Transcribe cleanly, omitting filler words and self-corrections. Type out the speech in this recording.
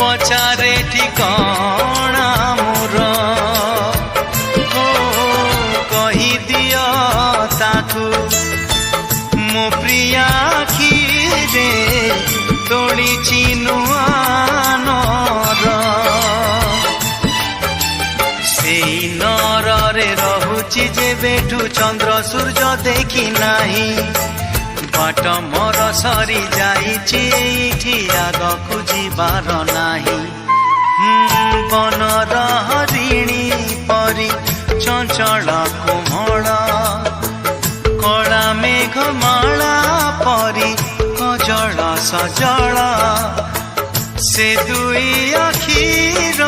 पचारे ठिकाना मोर हो कही दियो ताकू मो प्रिया आखिरे तोड़ी चिनुआ नर सेई नरे रहुची जेबेठू चंद्र सूर्य देखी नाही बाट मोर सरी जाइछि आगकू जीवार नाही बनर हरिणी परी चंचल कोमल कला मेघमाला परी कजल सजल से दुई आखिर